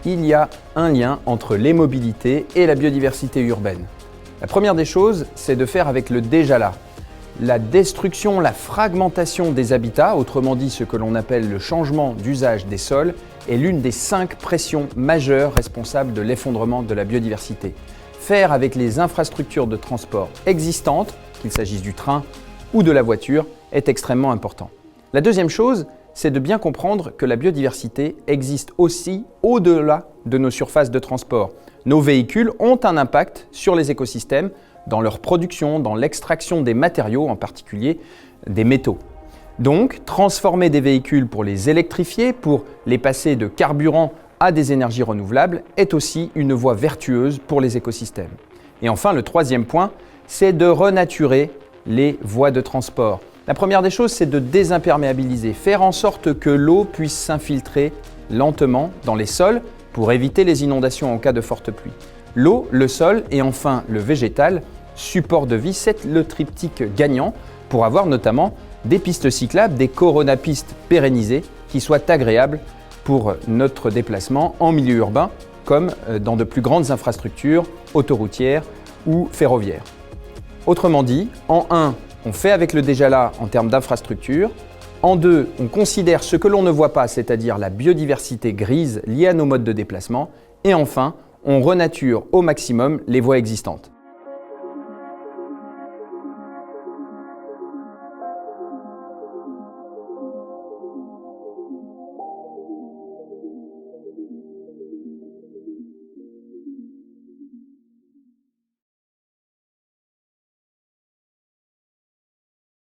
il y a un lien entre les mobilités et la biodiversité urbaine. La première des choses, c'est de faire avec le déjà là. La destruction, la fragmentation des habitats, autrement dit ce que l'on appelle le changement d'usage des sols, est l'une des 5 pressions majeures responsables de l'effondrement de la biodiversité. Faire avec les infrastructures de transport existantes, qu'il s'agisse du train ou de la voiture, est extrêmement important. La deuxième chose, c'est de bien comprendre que la biodiversité existe aussi au-delà de nos surfaces de transport. Nos véhicules ont un impact sur les écosystèmes, dans leur production, dans l'extraction des matériaux, en particulier des métaux. Donc, transformer des véhicules pour les électrifier, pour les passer de carburant à des énergies renouvelables, est aussi une voie vertueuse pour les écosystèmes. Et enfin, le troisième point, c'est de renaturer les voies de transport. La première des choses, c'est de désimperméabiliser, faire en sorte que l'eau puisse s'infiltrer lentement dans les sols pour éviter les inondations en cas de forte pluie. L'eau, le sol et enfin le végétal, support de vie, c'est le triptyque gagnant pour avoir notamment des pistes cyclables, des coronapistes pérennisées qui soient agréables pour notre déplacement en milieu urbain comme dans de plus grandes infrastructures autoroutières ou ferroviaires. Autrement dit, en 1, on fait avec le déjà là en termes d'infrastructure. En 2, on considère ce que l'on ne voit pas, c'est-à-dire la biodiversité grise liée à nos modes de déplacement. Et enfin, on renature au maximum les voies existantes.